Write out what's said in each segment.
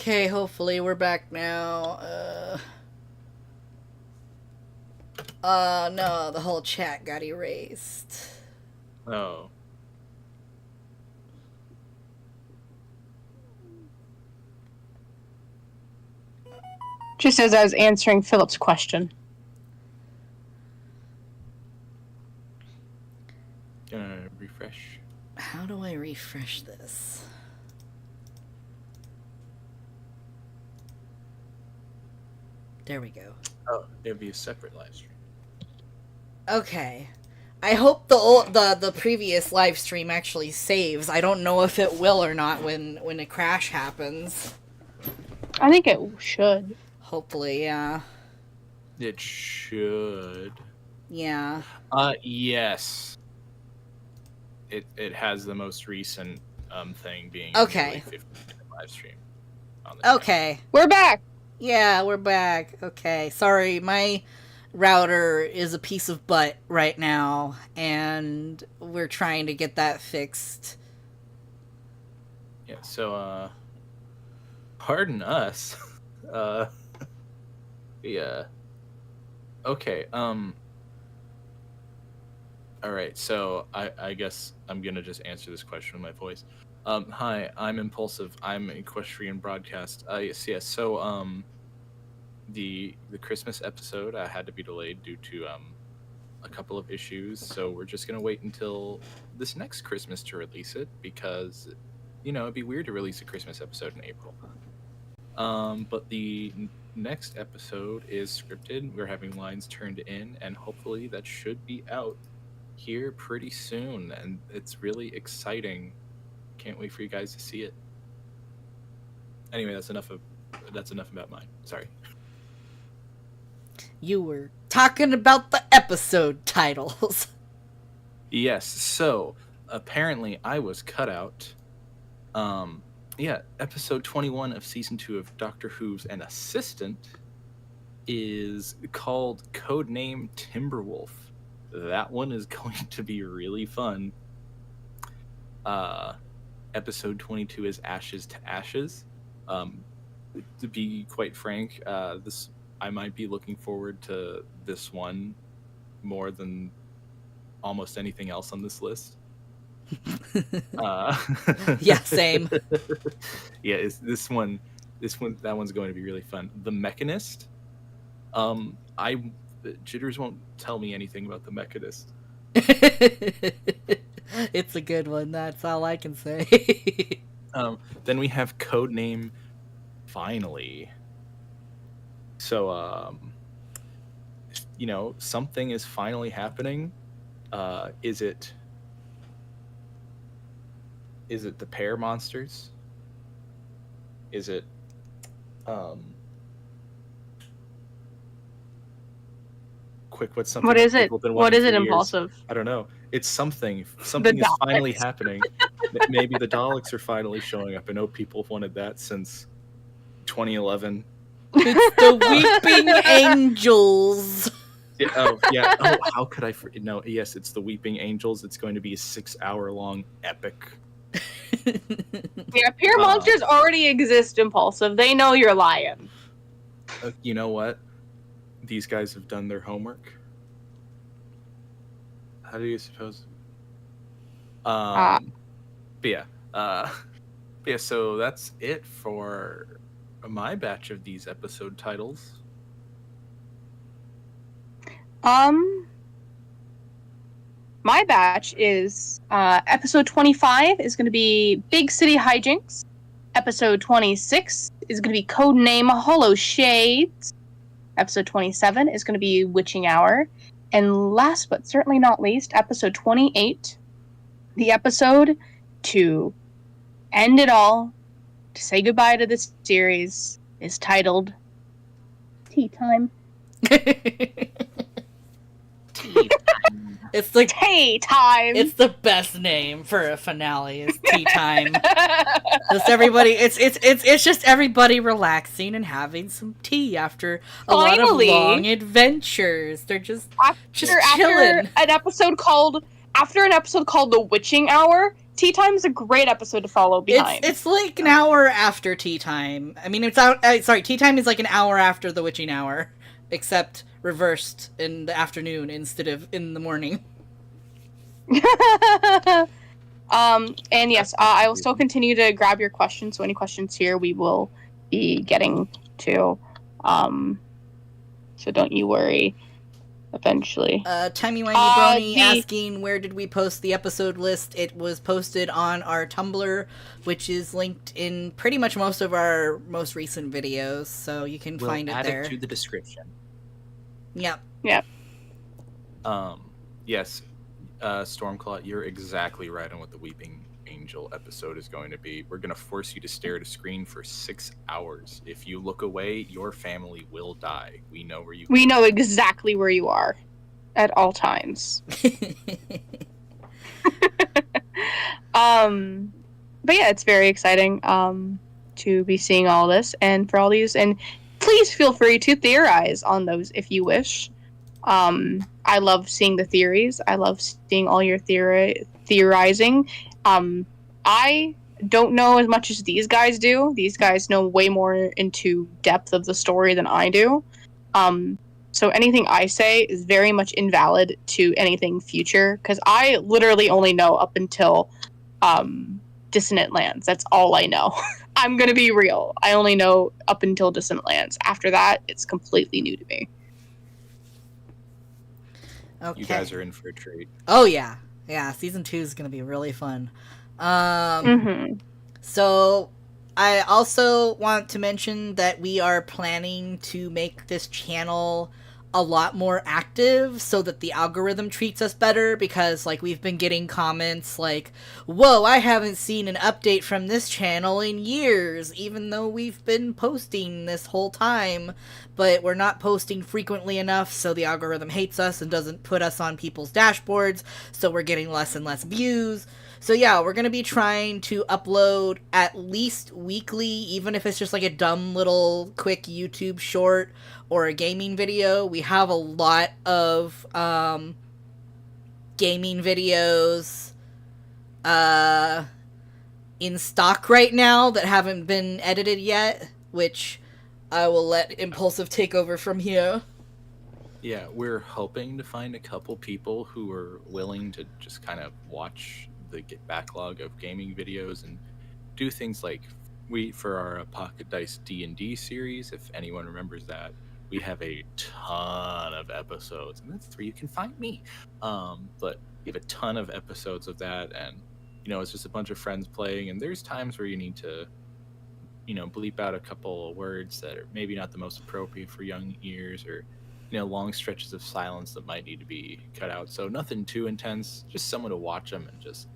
Okay, hopefully we're back now. No, the whole chat got erased. Oh. Just as I was answering Philip's question. Gonna refresh. How do I refresh this? There we go. Oh, it'd be a separate live stream. Okay. I hope the previous live stream actually saves. I don't know if it will or not when a crash happens. I think it should. Hopefully, yeah. It should. Yeah. Yes. It has the most recent thing being Okay. 15-minute live stream. On the Okay. We're back. Yeah, we're back. Okay. Sorry, my router is a piece of butt right now, and we're trying to get that fixed. Yeah, so pardon us. Yeah. Okay, alright, so I guess I'm gonna just answer this question with my voice. Hi, I'm Impulsive. I'm Equestrian Broadcast. Yes, so the Christmas episode had to be delayed due to a couple of issues, so we're just gonna wait until this next Christmas to release it, because it'd be weird to release a Christmas episode in April. But the next episode is scripted. We're having lines turned in, and hopefully that should be out here pretty soon, and it's really exciting. Can't wait for you guys to see it. Anyway, that's enough about mine. Sorry. You were talking about the episode titles. Yes, so apparently I was cut out. Yeah, episode 21 of season 2 of Doctor Who's An Assistant is called Codename Timberwolf. That one is going to be really fun. Episode 22 is Ashes to Ashes. To be quite frank, I might be looking forward to this one more than almost anything else on this list. Yeah, same. Yeah, that one's going to be really fun. The Mechanist. Jitters won't tell me anything about the Mechanist. It's a good one. That's all I can say. Then we have Codename Finally. So, something is finally happening. Is it the Pear Monsters? Is it quick? What's something? What is it? people have been What wanting is it, for years? Impulsive? I don't know. It's something. Something is finally Daleks. happening. Maybe the Daleks are finally showing up. I know people have wanted that since 2011. It's the Weeping Angels. Yeah. Oh, how could I? No. Yes, it's the Weeping Angels. It's going to be a 6-hour-long epic. Yeah, Peer Monsters already exist, Impulsive. They know you're lying. You know what? These guys have done their homework. How do you suppose? But yeah. So that's it for my batch of these episode titles. My batch is episode 25 is going to be Big City Hijinks. Episode 26 is going to be Codename Hollow Shades. Episode 27 is going to be Witching Hour. And last but certainly not least, episode 28, the episode to end it all, to say goodbye to this series, is titled Tea Time. It's the Tea Time. It's the best name for a finale. Is Tea Time. Just everybody. It's just everybody relaxing and having some tea after a lot of long adventures. They're just chilling. After an episode called The Witching Hour, Tea Time is a great episode to follow behind. It's like an hour after Tea Time. I mean, it's out. Sorry, Tea Time is like an hour after the witching hour, except reversed in the afternoon instead of in the morning. And yes, I will still continue to grab your questions. So any questions here, we will be getting to. So don't you worry. Eventually. Timey Wimey Brony asking where did we post the episode list. It was posted on our Tumblr, which is linked in pretty much most of our most recent videos, so you can find it there. Add it to the description. Yep. Yep. Yes, Stormclaw, you're exactly right on what the Weeping Angel episode is going to be. We're going to force you to stare at a screen for 6 hours. If you look away, your family will die. We know where you. We know exactly where you are, at all times. But yeah, it's very exciting to be seeing all this, and for all these, and please feel free to theorize on those if you wish. I love seeing the theories. I love seeing all your theorizing. I don't know as much as these guys do. These guys know way more into depth of the story than I do. So anything I say is very much invalid to anything future, because I literally only know up until Dissonant Lands. That's all I know. I'm going to be real. I only know up until Dissonant Lands. After that, it's completely new to me. Okay. You guys are in for a treat. Oh, yeah. Yeah, season 2 is going to be really fun. So I also want to mention that we are planning to make this channel a lot more active so that the algorithm treats us better, because like we've been getting comments like, whoa, I haven't seen an update from this channel in years, even though we've been posting this whole time, but we're not posting frequently enough, so the algorithm hates us and doesn't put us on people's dashboards, so we're getting less and less views. So yeah, we're going to be trying to upload at least weekly, even if it's just like a dumb little quick YouTube short or a gaming video. We have a lot of gaming videos in stock right now that haven't been edited yet, which I will let Impulsive take over from here. Yeah, we're hoping to find a couple people who are willing to just kind of watch the backlog of gaming videos and do things like for our Pocket Dice D&D series, if anyone remembers that, we have a ton of episodes, and that's where you can find me. But we have a ton of episodes of that, and it's just a bunch of friends playing, and there's times where you need to bleep out a couple of words that are maybe not the most appropriate for young ears, or long stretches of silence that might need to be cut out. So nothing too intense, just someone to watch them and just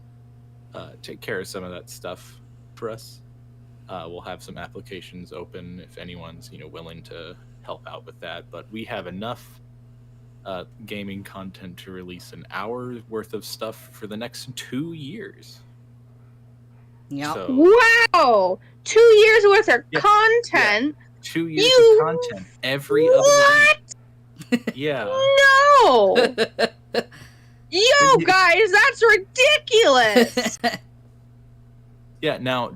take care of some of that stuff for us. We'll have some applications open if anyone's willing to help out with that. But we have enough gaming content to release an hour's worth of stuff for the next 2 years. Yeah. So, wow! 2 years worth of content. Yeah. 2 years of content every other week. Yeah. No. Yo, guys, that's ridiculous. Yeah. Now,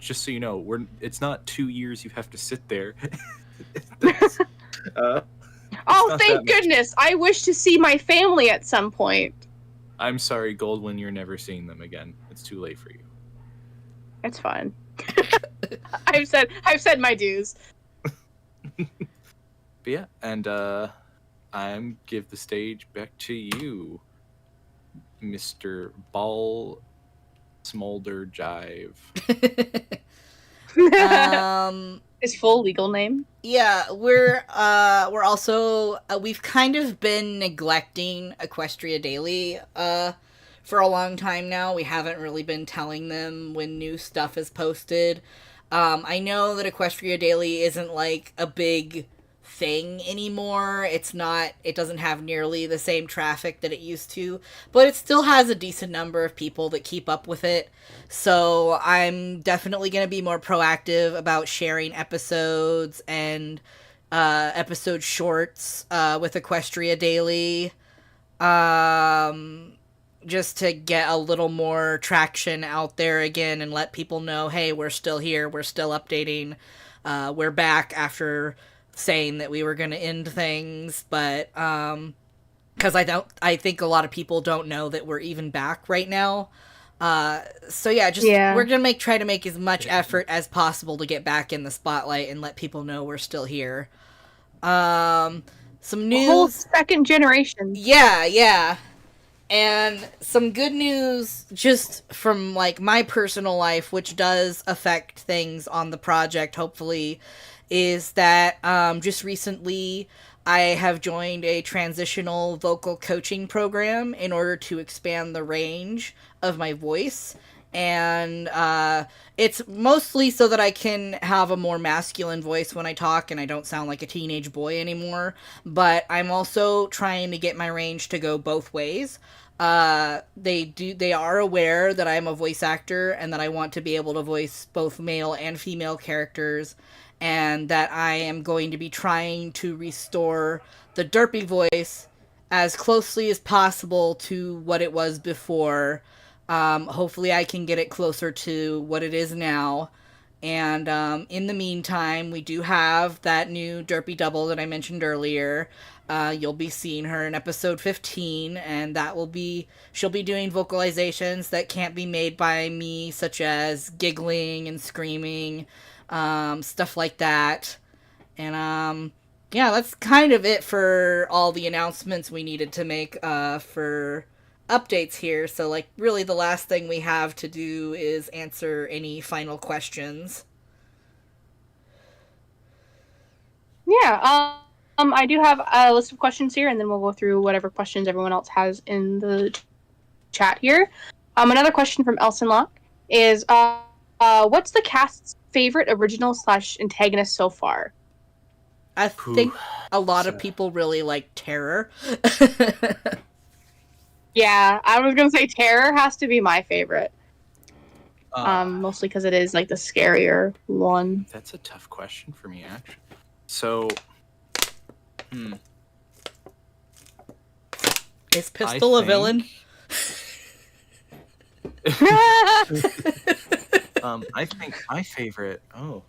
just so you know, it's not 2 years you have to sit there. Oh, thank goodness! I wish to see my family at some point. I'm sorry, Goldwyn, you're never seeing them again. It's too late for you. It's fine. I've said my dues. But yeah, and I'm give the stage back to you, Mr. Ball Smolder Jive. His full legal name? Yeah, we're also we've kind of been neglecting Equestria Daily for a long time now. We haven't really been telling them when new stuff is posted. I know that Equestria Daily isn't like a big thing anymore. It doesn't have nearly the same traffic that it used to, but it still has a decent number of people that keep up with it. So I'm definitely going to be more proactive about sharing episodes and episode shorts with Equestria Daily. just to get a little more traction out there again and let people know, hey, we're still here, we're still updating, we're back after saying that we were going to end things, but because I think a lot of people don't know that we're even back right now. So yeah, we're gonna try to make as much effort as possible to get back in the spotlight and let people know we're still here. Some news. Whole second generation. Yeah. And some good news just from like my personal life, which does affect things on the project, hopefully, is that just recently I have joined a transitional vocal coaching program in order to expand the range of my voice. And it's mostly so that I can have a more masculine voice when I talk and I don't sound like a teenage boy anymore. But I'm also trying to get my range to go both ways. They are aware that I'm a voice actor and that I want to be able to voice both male and female characters, and that I am going to be trying to restore the derpy voice as closely as possible to what it was before. Hopefully I can get it closer to what it is now. And in the meantime, we do have that new derpy double that I mentioned earlier. You'll be seeing her in episode 15, and she'll be doing vocalizations that can't be made by me, such as giggling and screaming, stuff like that. And yeah, that's kind of it for all the announcements we needed to make for updates here. So, like, really the last thing we have to do is answer any final questions. Yeah, I do have a list of questions here, and then we'll go through whatever questions everyone else has in the chat here. Another question from Elson Locke is, what's the cast's favorite original / antagonist so far? I think a lot of people really like Terror. Yeah, I was gonna say Terror has to be my favorite. Mostly because it is like the scarier one. That's a tough question for me, actually. So, Is Pistol a villain? I think my favorite. Oh,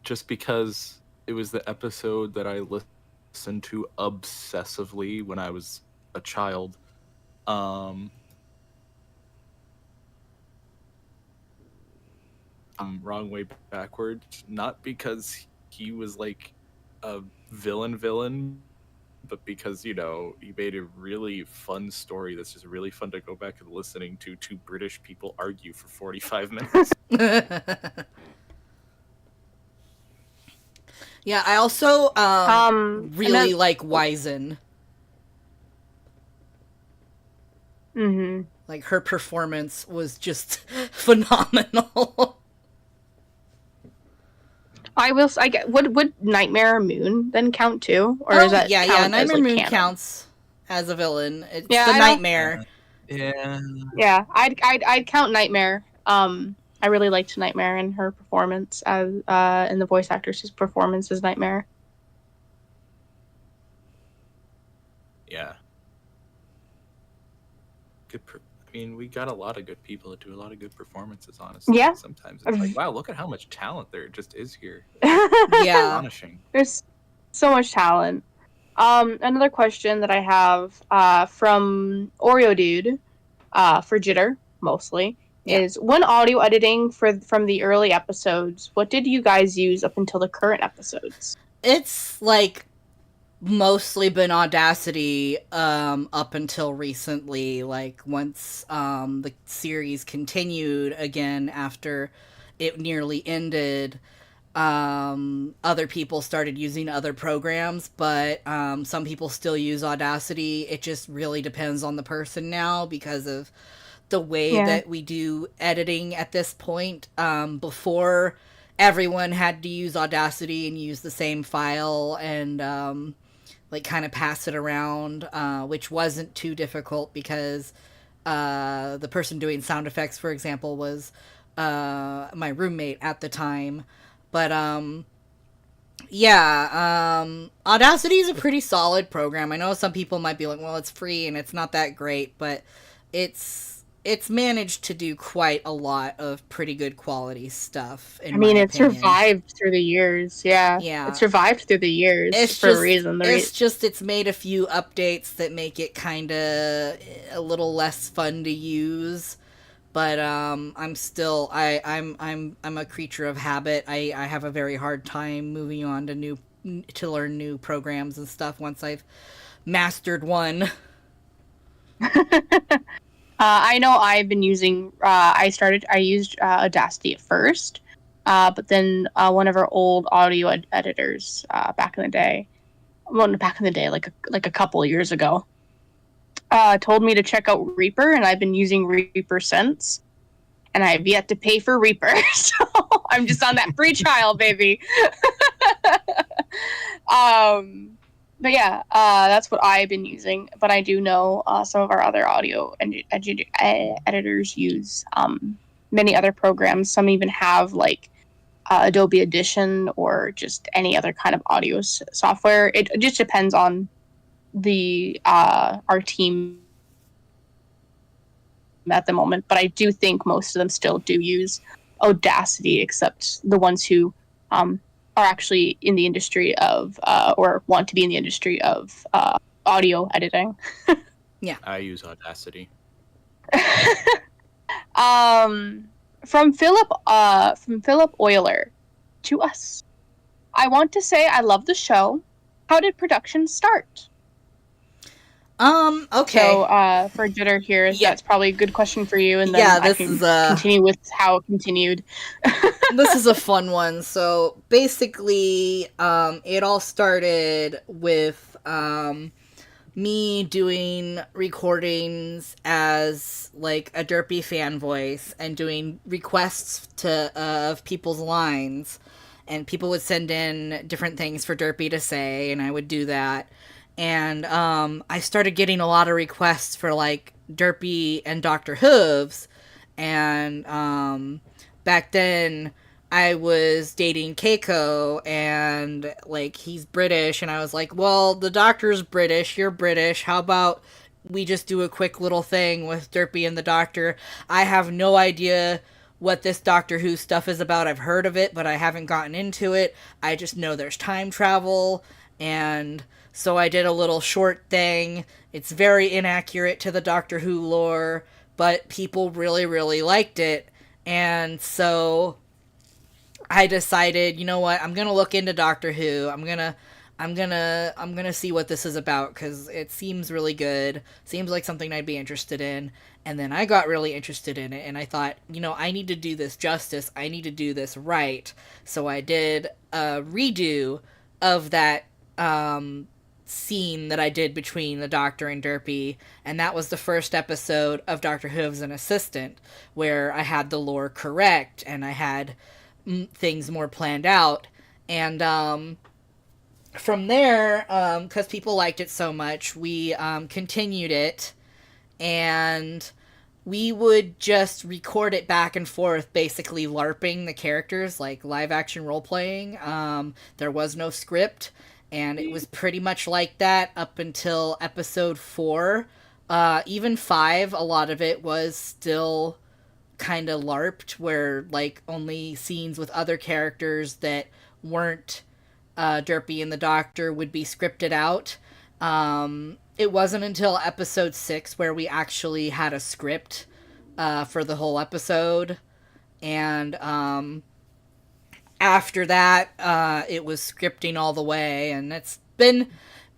just because it was the episode that I listened to obsessively when I was a child. Wrong way backwards. Not because he was like a villain, but because, he made a really fun story that's just really fun to go back and listening to two British people argue for 45 minutes. Yeah, I also really like Wizen. Mm-hmm. Like, her performance was just phenomenal. Would Nightmare Moon then count too, or is that Nightmare Moon canon? Counts as a villain. It's the Nightmare. Yeah, I'd count Nightmare. I really liked Nightmare and her performance as and the voice actor's performance as Nightmare. Yeah. We got a lot of good people to do a lot of good performances, honestly. Yeah. Sometimes it's like, wow, look at how much talent there just is here. Yeah. Astonishing. There's so much talent. Another question that I have from Oreo Dude, for Jitter, mostly, is when audio editing from the early episodes, what did you guys use up until the current episodes? It's, like, mostly been Audacity up until recently. Like, once the series continued again after it nearly ended, other people started using other programs, but some people still use Audacity. It just really depends on the person now because of the way that we do editing at this point. Before, everyone had to use Audacity and use the same file and like kind of pass it around, which wasn't too difficult because the person doing sound effects, for example, was my roommate at the time. But Yeah, Audacity is a pretty solid program. I know some people might be like, well, it's free and it's not that great, but it's managed to do quite a lot of pretty good quality stuff, I in my mean, it opinion. survived through the years. Yeah, it Yeah. survived through the years It's for a just reason. it's made a few updates that make it kind of a little less fun to use. But I'm still I'm a creature of habit. I have a very hard time moving on to learn new programs and stuff once I've mastered one. I know I've been using. I used Audacity at first, but then one of our old audio editors back in the day, well, back in the day, like a couple of years ago, told me to check out Reaper, and I've been using Reaper since. And I have yet to pay for Reaper, so I'm just on that free trial, baby. But yeah, that's what I've been using. But I do know some of our other audio editors use many other programs. Some even have like Adobe Audition or just any other kind of audio software. It just depends on the our team at the moment. But I do think most of them still do use Audacity, except the ones who are actually in the industry of or want to be in the industry of audio editing. Yeah. I use Audacity. From Philip Euler to us. I want to say I love the show. How did production start? Okay. So for Jitter here, Yeah. that's probably a good question for you, and then Yeah, I this can is, continue with how it continued. This is a fun one. So basically, it all started with me doing recordings as like a derpy fan voice and doing requests to of people's lines, and people would send in different things for Derpy to say, and I would do that. And I started getting a lot of requests for like Derpy and Dr. Hooves, and back then I was dating Keiko, and like he's British, and I was like, well, the doctor's British, you're British, how about we just do a quick little thing with Derpy and the doctor? I have no idea what this Doctor Who stuff is about. I've heard of it, but I haven't gotten into it. I just know there's time travel, and so I did a little short thing. It's very inaccurate to the Doctor Who lore, but people really, really liked it. And so I decided, you know what, I'm gonna look into Doctor Who. I'm gonna see what this is about, because it seems really good. Seems like something I'd be interested in. And then I got really interested in it, and I thought, you know, I need to do this justice. I need to do this right. So I did a redo of that scene that I did between the Doctor and Derpy, and that was the first episode of Doctor Who as an assistant, where I had the lore correct and I had things more planned out. And from there, because people liked it so much, we continued it, and we would just record it back and forth, basically LARPing the characters, like live action role playing. There was no script, and it was pretty much like that up until episode 4. Even 5, a lot of it was still kind of LARPed, where like only scenes with other characters that weren't Derpy and the Doctor would be scripted out. It wasn't until episode 6 where we actually had a script for the whole episode, and after that, it was scripting all the way, and it's been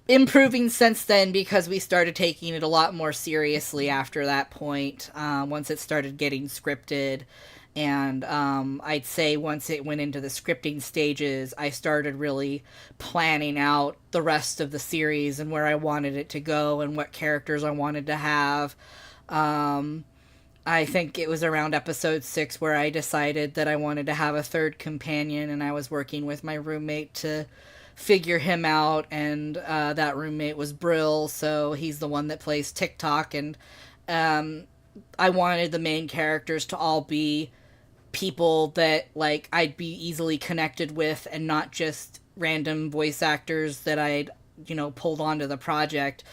improving since then, because we started taking it a lot more seriously after that point, once it started getting scripted. And I'd say once it went into the scripting stages, I started really planning out the rest of the series and where I wanted it to go and what characters I wanted to have. I think it was around episode 6 where I decided that I wanted to have a third companion, and I was working with my roommate to figure him out, and that roommate was Brill, so he's the one that plays TikTok, and I wanted the main characters to all be people that like I'd be easily connected with, and not just random voice actors that I'd, pulled onto the project,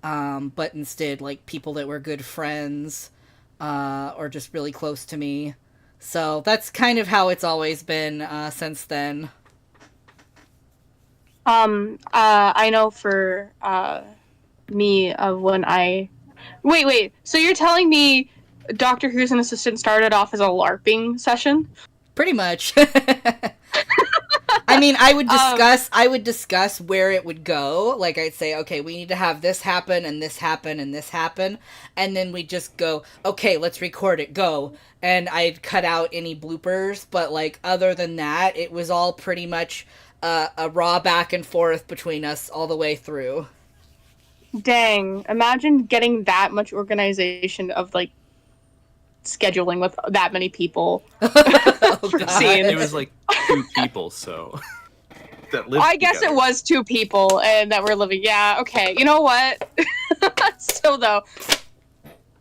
but instead, like, people that were good friends, or just really close to me. So that's kind of how it's always been since then. I know for me of when I wait. So you're telling me Doctor Who's an Assistant started off as a LARPing session? Pretty much. I mean, I would discuss where it would go. Like, I'd say, okay, we need to have this happen and this happen and this happen, and then we'd just go, okay, let's record it, go. And I'd cut out any bloopers, but, like, other than that, it was all pretty much a raw back and forth between us all the way through. Dang, imagine getting that much organization of, like, scheduling with that many people. Oh, God. It was like 2 people, so that lived I guess together. it was 2 people and that were living. Yeah, okay. You know what? So though,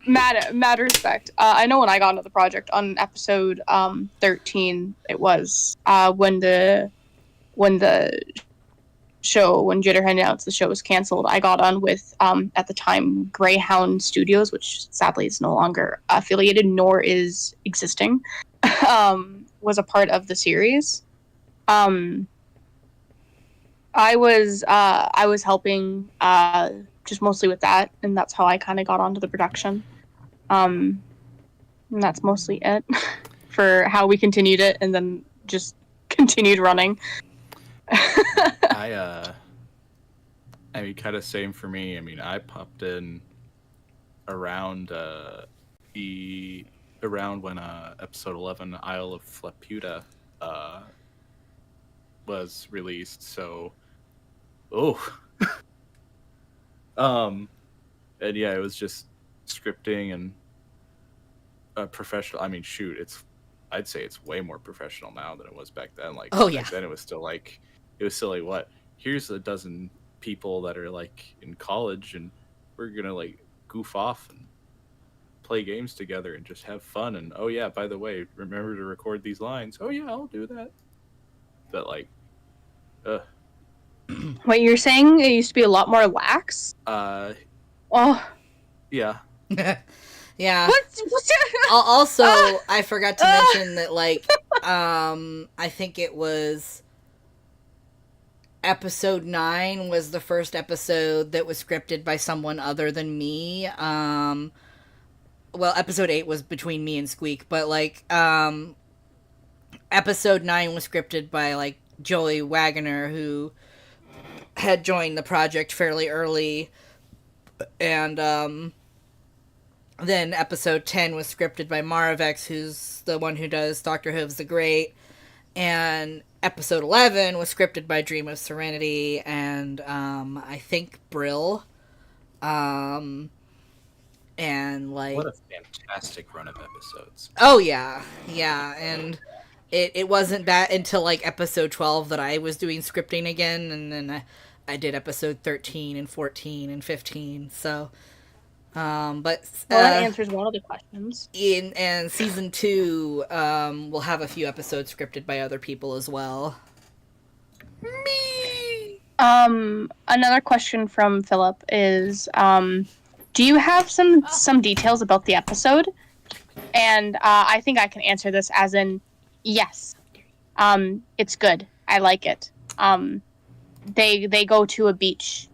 mad respect. I know when I got into the project on episode 13, it was when the show, when Jitterhead announced the show was canceled, I got on with at the time Greyhound Studios, which sadly is no longer affiliated nor is existing, was a part of the series. I was helping just mostly with that, and that's how I kind of got onto the production. And that's mostly it for how we continued it, and then just continued running. I mean, kind of same for me. I mean, I popped in around when episode 11, Isle of Flaputa, was released. So, and yeah, it was just scripting and professional. I mean, shoot, I'd say it's way more professional now than it was back then. Like, Oh, yeah. back then it was still like what? Here's a dozen people that are like in college, and we're gonna like goof off and play games together and just have fun. And oh yeah, by the way, remember to record these lines. Oh yeah, I'll do that. But like, What you're saying? It used to be a lot more lax. yeah. Yeah. What's Also, I forgot to mention that, like, I think it was episode 9 was the first episode that was scripted by someone other than me. Well, episode 8 was between me and Squeak, but, like, episode 9 was scripted by, like, Joey Wagoner, who had joined the project fairly early, and, then episode 10 was scripted by Maravex, who's the one who does Dr. Hooves the Great. And episode 11 was scripted by Dream of Serenity and I think Brill. And like, What a fantastic run of episodes. oh yeah. Yeah, and it wasn't that until like episode 12 that I was doing scripting again, and then I did episode 13 and 14 and 15. So but that answers one of the questions. and season 2 we'll have a few episodes scripted by other people as well. Me. Another question from Philip is, do you have some details about the episode? And I think I can answer this as in yes. It's good. I like it. They go to a beach.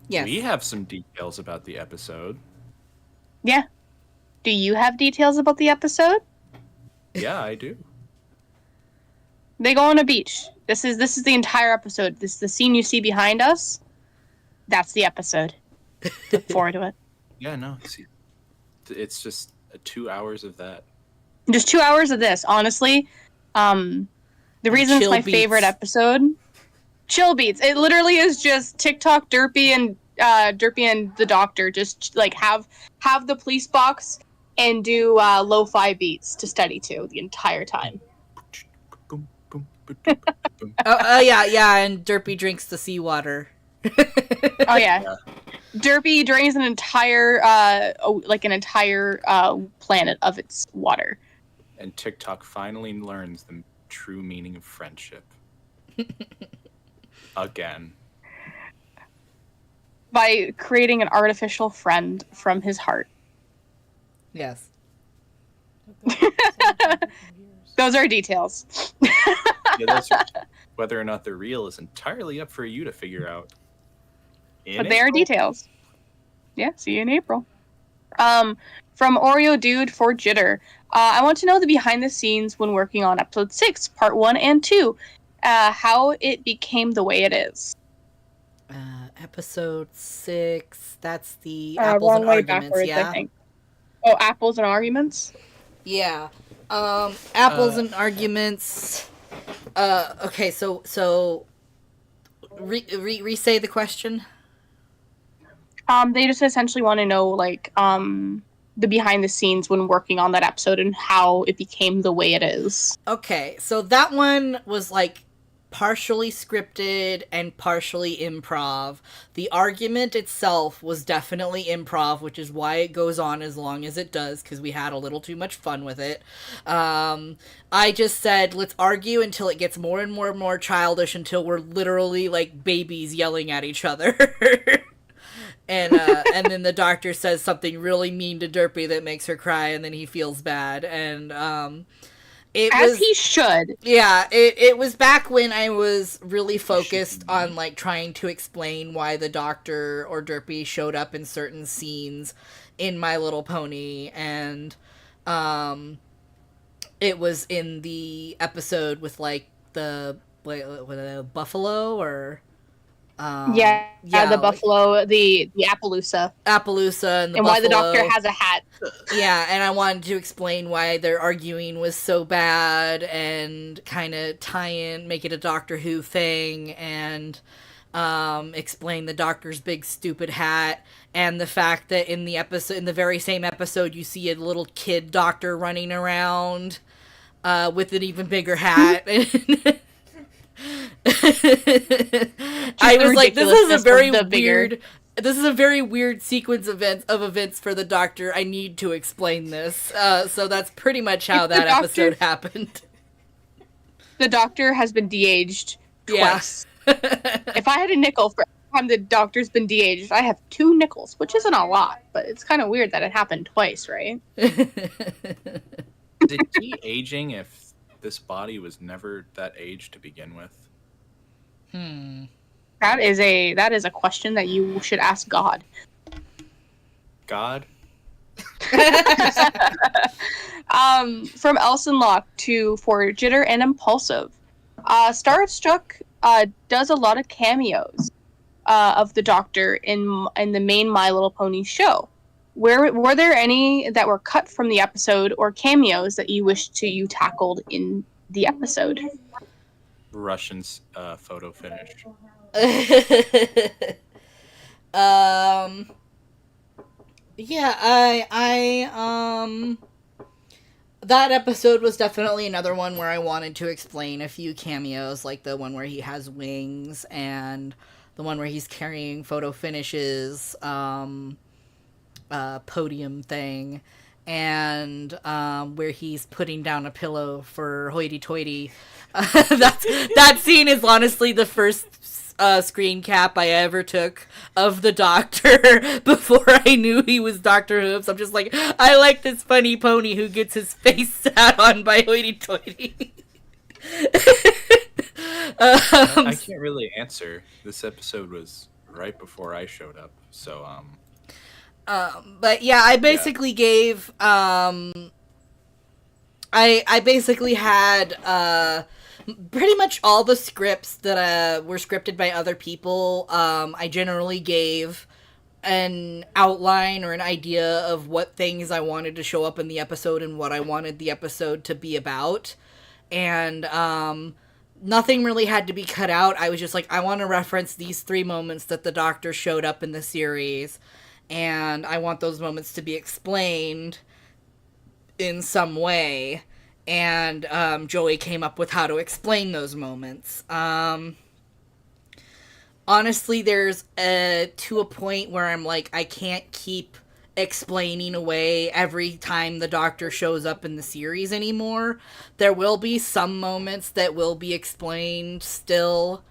Yes. We have some details about the episode. Yeah. Do you have details about the episode? Yeah, I do. They go on a beach. This is the entire episode. This is the scene you see behind us. That's the episode. Look forward to it. Yeah, no, it's just 2 hours of that. Just 2 hours of this, honestly. The reason it's my favorite episode, chill beats. It literally is just TikTok, Derpy, and the Doctor just like have the police box and do lo-fi beats to study to the entire time. Oh yeah, and Derpy drinks the seawater. Oh yeah. Derpy drains an entire planet of its water. And TikTok finally learns the true meaning of friendship. Again. By creating an artificial friend from his heart. Yes. Those are details. Whether or not they're real is entirely up for you to figure out. But they are details. Yeah, see you in April. From Oreo Dude for Jitter. I want to know the behind the scenes when working on episode 6, part 1 and 2. How it became the way it is. Episode 6, that's the apples and arguments, yeah? I think. Oh, apples and arguments? Yeah. Apples and arguments. Okay, so re-say the question. They just essentially want to know, like, the behind the scenes when working on that episode and how it became the way it is. Okay, so that one was, like, partially scripted and partially improv. The argument itself was definitely improv, which is why it goes on as long as it does, because we had a little too much fun with it. I just said, let's argue until it gets more and more and more childish until we're literally like babies yelling at each other. And then the doctor says something really mean to Derpy that makes her cry, and then he feels bad. And he should. Yeah, it was back when I was really focused on, like, trying to explain why the doctor or Derpy showed up in certain scenes in My Little Pony, and it was in the episode with, like, the buffalo, or... the buffalo, the Appaloosa. Appaloosa and the buffalo. And why the doctor has a hat. Yeah, and I wanted to explain why their arguing was so bad and kind of make it a Doctor Who thing, and explain the doctor's big stupid hat, and the fact that in the very same episode, you see a little kid doctor running around with an even bigger hat. I was like, this is a very weird sequence of events for the doctor. I need to explain this. So that's pretty much how that episode happened. The doctor has been de-aged twice. Yeah. If I had a nickel for every time the doctor's been de-aged, I have 2 nickels, which isn't a lot, but it's kind of weird that it happened twice, right? Is it de-aging if this body was never that age to begin with? That is a question that you should ask God. God? From Elson Locke for Jitter and Impulsive. Starstruck does a lot of cameos of the Doctor in the main My Little Pony show. Were there any that were cut from the episode or cameos that you wish you tackled in the episode? Russian's photo finish. Yeah, I that episode was definitely another one where I wanted to explain a few cameos, like the one where he has wings and the one where he's carrying photo finishes, podium thing, and where he's putting down a pillow for hoity-toity. That scene is honestly the first screen cap I ever took of the Doctor before I knew he was Dr. Hoops. I'm just like, I like this funny pony who gets his face sat on by hoity-toity. I can't really answer. This episode was right before I showed up, so but yeah, I basically gave I basically had pretty much all the scripts that were scripted by other people. I generally gave an outline or an idea of what things I wanted to show up in the episode and what I wanted the episode to be about. And nothing really had to be cut out. I was just like, I want to reference these 3 moments that the Doctor showed up in the series, and I want those moments to be explained in some way. And Joey came up with how to explain those moments. Honestly, there's to a point where I'm like, I can't keep explaining away every time the Doctor shows up in the series anymore. There will be some moments that will be explained still,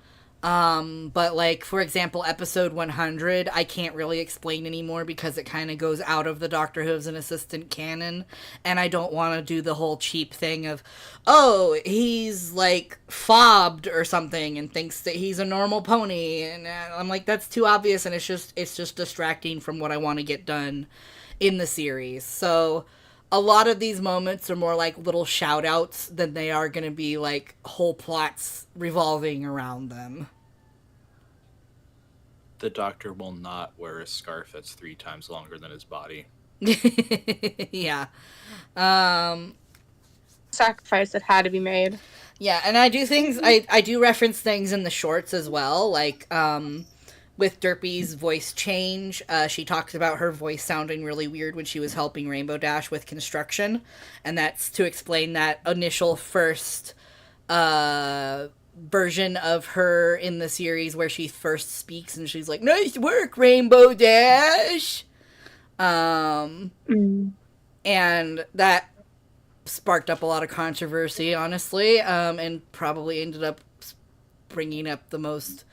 But like, for example, episode 100, I can't really explain anymore because it kind of goes out of the Doctor Who as an assistant canon, and I don't want to do the whole cheap thing of, oh, he's like fobbed or something and thinks that he's a normal pony, and I'm like, that's too obvious, and it's just distracting from what I want to get done in the series. So a lot of these moments are more like little shout outs than they are going to be like whole plots revolving around them. The Doctor will not wear a scarf that's 3 times longer than his body. Yeah. Sacrifice that had to be made. Yeah, and I do things, I do reference things in the shorts as well, like, with Derpy's voice change, she talks about her voice sounding really weird when she was helping Rainbow Dash with construction, and that's to explain that initial first version of her in the series where she first speaks and she's like, "Nice work, Rainbow Dash!" And that sparked up a lot of controversy, honestly, and probably ended up bringing up the most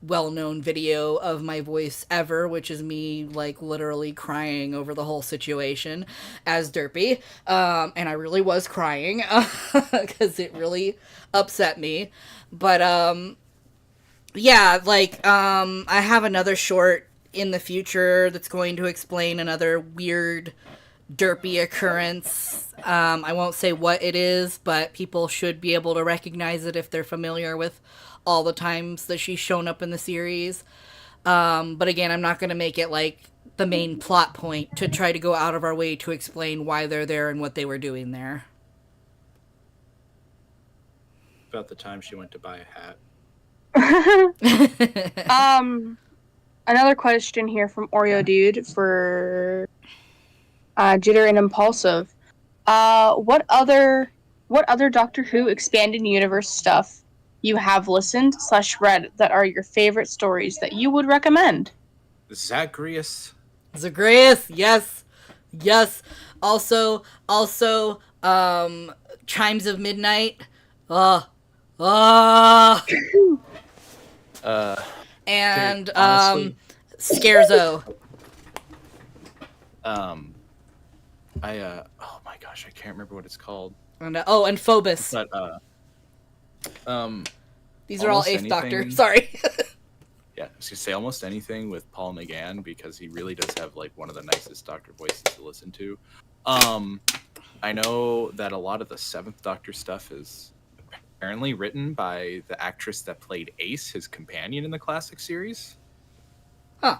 well-known video of my voice ever, which is me like literally crying over the whole situation as Derpy, and I really was crying because it really upset me. But yeah, like I have another short in the future that's going to explain another weird Derpy occurrence. I won't say what it is, but people should be able to recognize it if they're familiar with all the times that she's shown up in the series. But again, I'm not going to make it like the main plot point to try to go out of our way to explain why they're there and what they were doing there. About the time she went to buy a hat. Another question here from Oreo Dude for Jitter and Impulsive. What other Doctor Who expanded universe stuff you have listened/read that are your favorite stories that you would recommend? Zagreus, yes. Also, Chimes of Midnight. And dude, honestly, Scarezo. oh my gosh, I can't remember what it's called. And Phobos. But these are all almost Eighth Doctor. anything- Sorry. Yeah, I was gonna say almost anything with Paul McGann because he really does have like one of the nicest Doctor voices to listen to. I know that a lot of the Seventh Doctor stuff is apparently written by the actress that played Ace, his companion in the classic series. Huh.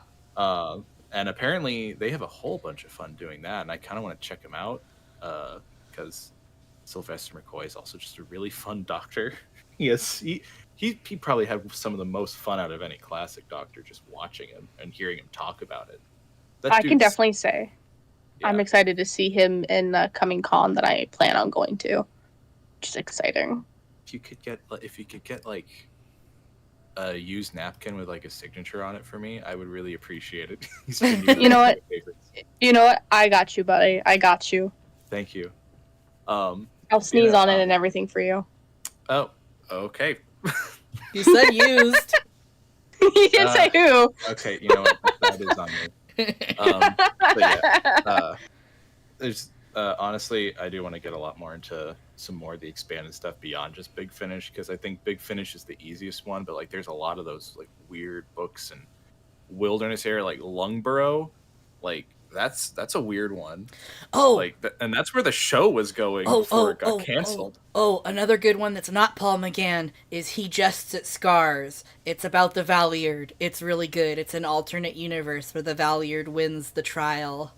And apparently they have a whole bunch of fun doing that, and I kind of want to check them out because Sylvester McCoy is also just a really fun Doctor. Yes, he probably had some of the most fun out of any classic Doctor just watching him and hearing him talk about it. I can definitely say I'm excited to see him in the coming con that I plan on going to, which is exciting. If you could get like a used napkin with like a signature on it for me, I would really appreciate it. You know what? You know what? I got you, buddy. I got you. Thank you. I'll sneeze on it and everything for you. Oh, okay. You said used. You didn't say who. Okay, you know what? That is on me. But yeah, there's honestly, I do want to get a lot more into some more of the expanded stuff beyond just Big Finish, because I think Big Finish is the easiest one, but like there's a lot of those like weird books and wilderness area like Lungburrow, like that's a weird one. Oh, like and that's where the show was going before it got canceled. Oh, another good one that's not Paul McGann is He Jests at Scars. It's about the Valiard. It's really good. It's an alternate universe where the Valiard wins the trial.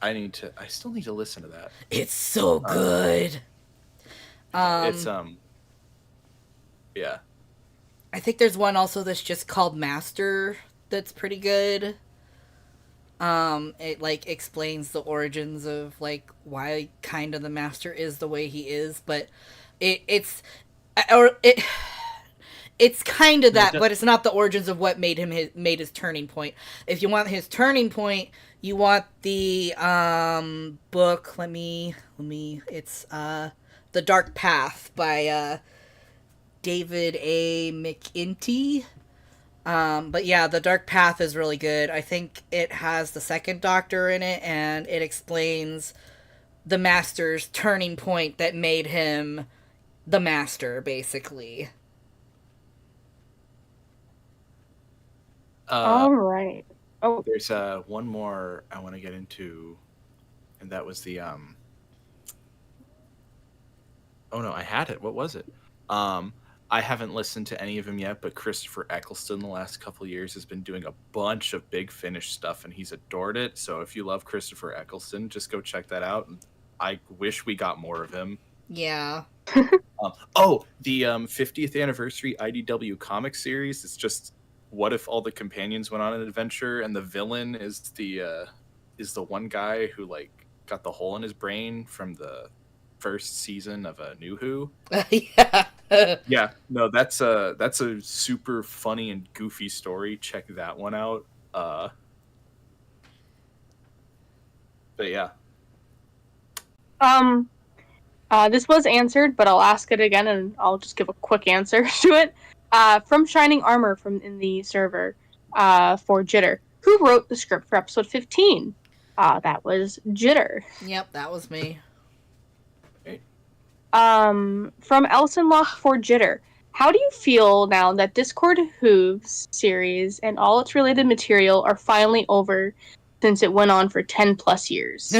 I still need to listen to that. It's so good. It's yeah. I think there's one also that's just called Master that's pretty good. It like explains the origins of like why kind of the Master is the way he is, but it's kind of that, but it's not the origins of what made his turning point. If you want his turning point, you want the book. Let me. It's The Dark Path by David A. McIntee. But yeah, The Dark Path is really good. I think it has the second Doctor in it, and it explains the Master's turning point that made him the Master, basically. All right. Oh, There's one more I want to get into, and that was the Oh no, I had it. What was it? I haven't listened to any of them yet, but Christopher Eccleston the last couple of years has been doing a bunch of Big Finish stuff, and he's adored it. So if you love Christopher Eccleston, just go check that out. I wish we got more of him. Yeah. The 50th anniversary IDW comic series. It's just what if all the companions went on an adventure, and the villain is the one guy who like got the hole in his brain from the first season of a New Who. Yeah. Yeah, no, that's a super funny and goofy story. Check that one out. But yeah. This was answered, but I'll ask it again, and I'll just give a quick answer to it. From Shining Armor from in the server, for Jitter. Who wrote the script for episode 15? That was Jitter. Yep, that was me. From Elson Loch for Jitter. How do you feel now that Discord Hooves series and all its related material are finally over since it went on for 10 plus years?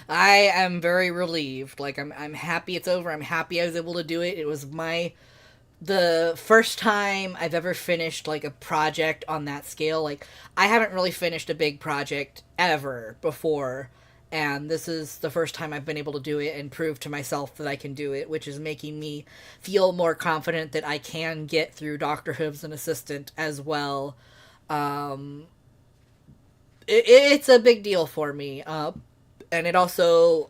I am very relieved. Like, I'm happy it's over. I'm happy I was able to do it. It was the first time I've ever finished, like, a project on that scale. Like, I haven't really finished a big project ever before. And this is the first time I've been able to do it and prove to myself that I can do it, which is making me feel more confident that I can get through Dr. Hooves and Assistant as well. It's a big deal for me. And it also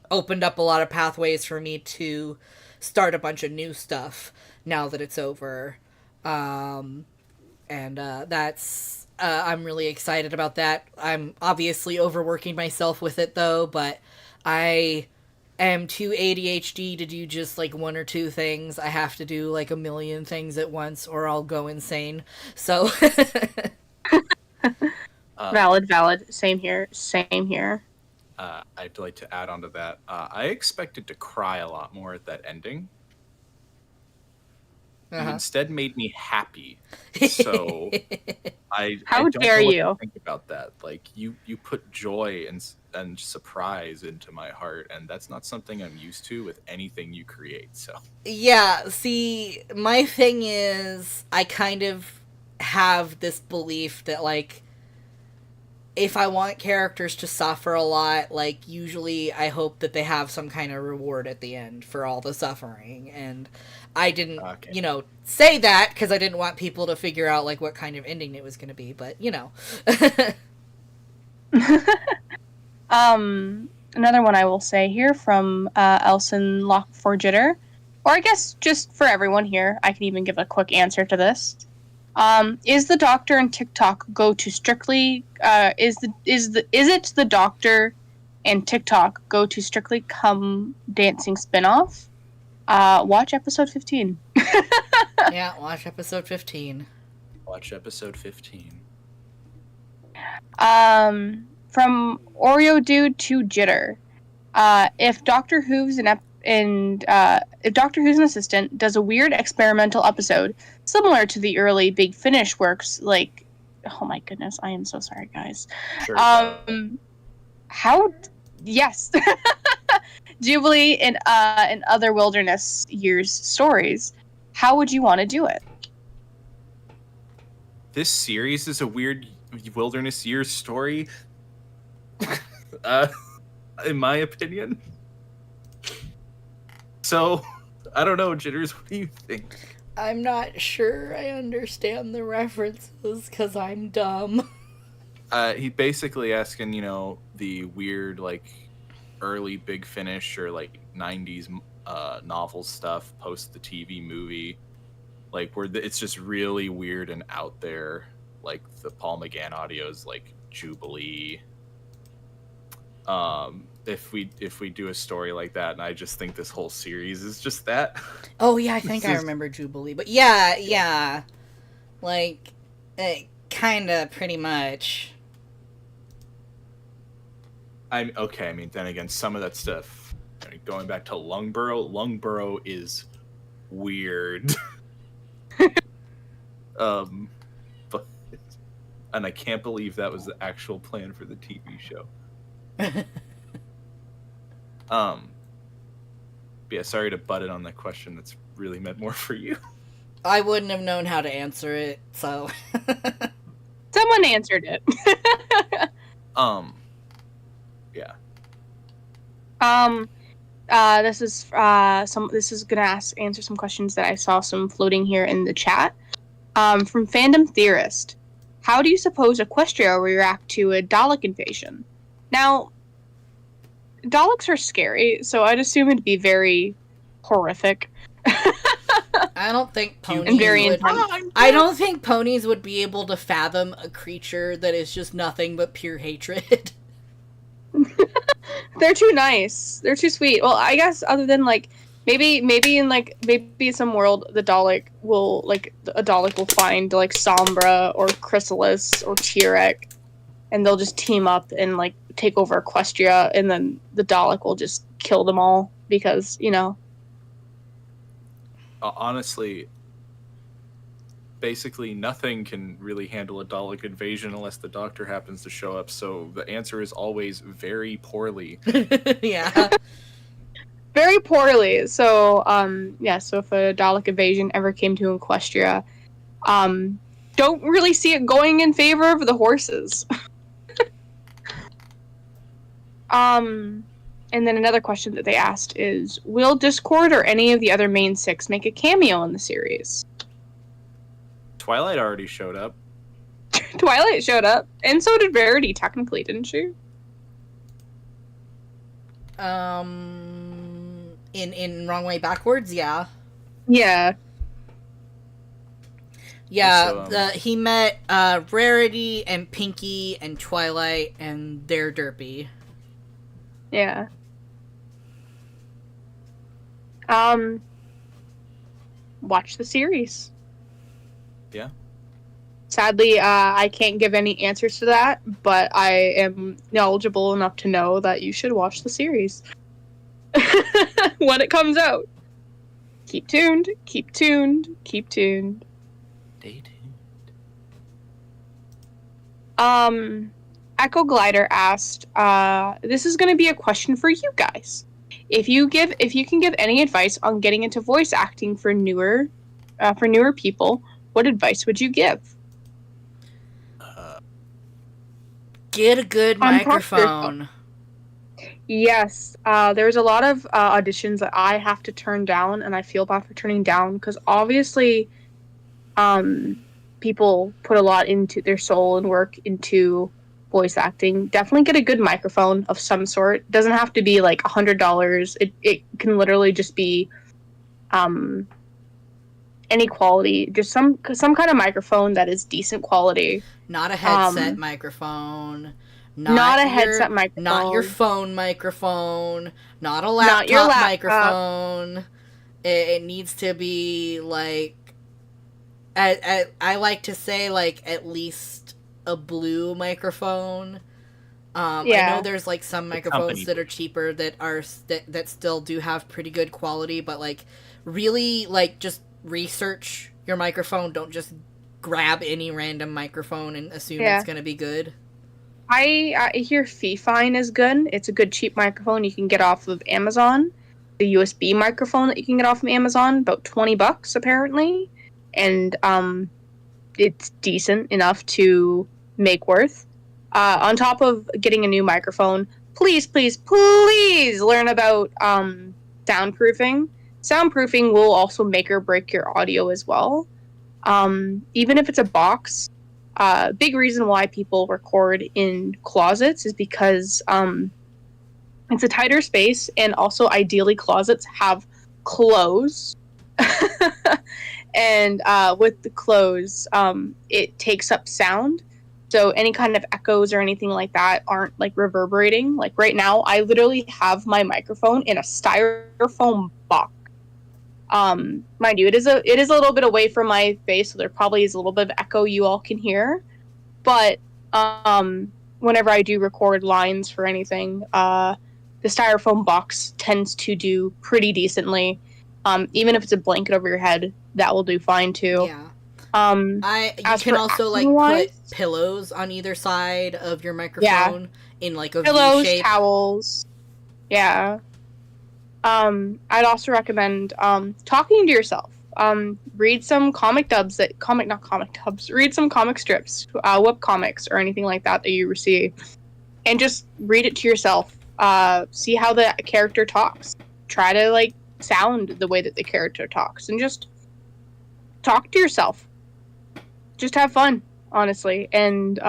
opened up a lot of pathways for me to start a bunch of new stuff now that it's over. That's... I'm really excited about that. I'm obviously overworking myself with it, though, but I am too ADHD to do just, like, one or two things. I have to do, like, a million things at once, or I'll go insane. So... Valid. Same here. I'd like to add on to that. I expected to cry a lot more at that ending. You instead made me happy. So How I don't dare know what you to think about that. Like you put joy and surprise into my heart, and that's not something I'm used to with anything you create. So yeah, see, my thing is I kind of have this belief that, like, if I want characters to suffer a lot, like, usually I hope that they have some kind of reward at the end for all the suffering. And I didn't, say that because I didn't want people to figure out, like, what kind of ending it was going to be. But, Another one I will say here from Elson Lock4Jitter, or I guess just for everyone here, I can even give a quick answer to this. Is the Doctor and TikTok go to strictly is it the Doctor and TikTok go to Strictly Come Dancing spinoff? Watch episode 15. Yeah, watch episode 15. Watch episode 15. From Oreo Dude to Jitter. If Doctor Who's if Doctor Who's an assistant does a weird experimental episode similar to the early Big Finish works, like, oh my goodness, I am so sorry, guys. Sure. Yes, Jubilee and other Wilderness Years stories. How would you want to do it? This series is a weird Wilderness Years story. In my opinion. So, I don't know, Jitters, what do you think? I'm not sure I understand the references because I'm dumb. He basically asking, the weird, like, early Big Finish or, like, 90s novel stuff post the TV movie. Like, where it's just really weird and out there. Like, the Paul McGann audios, like, Jubilee. if we do a story like that, and I just think this whole series is just that. Oh yeah, I think I remember Jubilee, but yeah, like, kind of, pretty much. I'm okay. I mean, then again, some of that stuff. I mean, going back to Lungborough is weird. But and I can't believe that was the actual plan for the TV show. But yeah, sorry to butt in on that question. That's really meant more for you. I wouldn't have known how to answer it, so. Someone answered it. Yeah. This is gonna answer some questions that I saw some floating here in the chat. From Fandom Theorist, how do you suppose Equestria will react to a Dalek invasion? Now, Daleks are scary, so I'd assume it'd be very horrific. I don't think ponies And very would. intense. I don't think ponies would be able to fathom a creature that is just nothing but pure hatred. They're too nice. They're too sweet. Well, I guess other than like maybe in some world a Dalek will find like Sombra or Chrysalis or Tirek, and they'll just team up and like take over Equestria, and then the Dalek will just kill them all because, you know. Honestly, basically nothing can really handle a Dalek invasion unless the Doctor happens to show up, so the answer is always very poorly. Yeah. Very poorly. So, so if a Dalek invasion ever came to Equestria, don't really see it going in favor of the horses. And then another question that they asked is, will Discord or any of the other main six make a cameo in the series? Twilight already showed up. Twilight showed up, and so did Verity, technically, didn't she? In Wrong Way Backwards, yeah. Yeah. Yeah, So, he met Rarity and Pinky and Twilight, and they're derpy. Yeah. Watch the series. Yeah. Sadly, I can't give any answers to that, but I am knowledgeable enough to know that you should watch the series when it comes out. Keep tuned, keep tuned, keep tuned. Stay tuned. Echo Glider asked, this is going to be a question for you guys. If you can give any advice on getting into voice acting for newer people, what advice would you give? Get a good microphone. Yes, there's a lot of auditions that I have to turn down, and I feel bad for turning down because obviously, people put a lot into their soul and work into voice acting. Definitely get a good microphone of some sort. Doesn't have to be like $100. It can literally just be any quality, just some kind of microphone that is decent quality. Not a headset microphone. Not a headset microphone. Not your phone microphone. Not a laptop microphone. It needs to be like, I like to say, like, at least a blue microphone. I know there's like some microphones that are cheaper that still do have pretty good quality, but like really like just research your microphone. Don't just grab any random microphone and assume it's gonna be good. I hear Fifine is good. It's a good cheap microphone you can get off of Amazon. The USB microphone that you can get off of Amazon, about $20 apparently, and it's decent enough to make worth. On top of getting a new microphone, please learn about soundproofing. Soundproofing will also make or break your audio as well. Even if it's a box, big reason why people record in closets is because it's a tighter space, and also ideally closets have clothes. And with the clothes, it takes up sound. So any kind of echoes or anything like that aren't like reverberating. Like right now, I literally have my microphone in a styrofoam box. Mind you, it is a little bit away from my face, so there probably is a little bit of echo you all can hear. But whenever I do record lines for anything, the styrofoam box tends to do pretty decently. Even if it's a blanket over your head, that will do fine too. Yeah. You As can for also like acting-wise, put pillows on either side of your microphone in like a V pillows, shape. towels. Yeah. I'd also recommend talking to yourself. Read some read some comic strips, web comics, or anything like that you receive, and just read it to yourself. See how the character talks. Try to like sound the way that the character talks, and just talk to yourself. Just have fun, honestly, and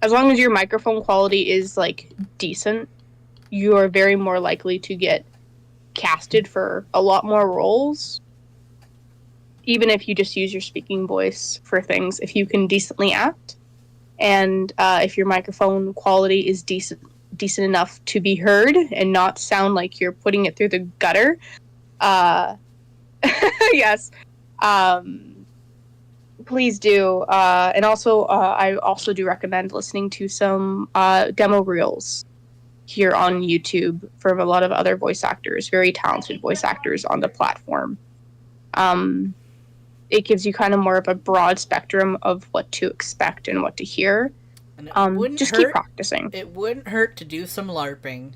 as long as your microphone quality is like decent, you are very more likely to get casted for a lot more roles, even if you just use your speaking voice for things. If you can decently act, and if your microphone quality is decent enough to be heard and not sound like you're putting it through the gutter, yes, please do. And also, I also do recommend listening to some demo reels here on YouTube from a lot of other voice actors, very talented voice actors on the platform. It gives you kind of more of a broad spectrum of what to expect and what to hear. And it wouldn't just hurt, keep practicing. It wouldn't hurt to do some LARPing.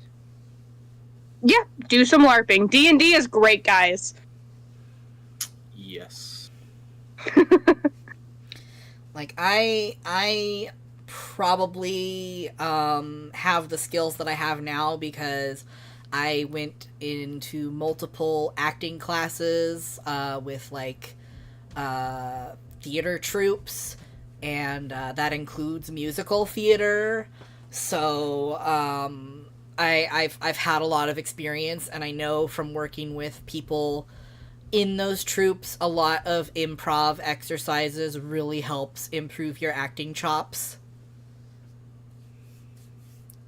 Yeah, do some LARPing. D&D is great, guys. Yes. Like I probably have the skills that I have now because I went into multiple acting classes with like theater troupes, and that includes musical theater. So I've had a lot of experience, and I know from working with people in those troupes, a lot of improv exercises really helps improve your acting chops.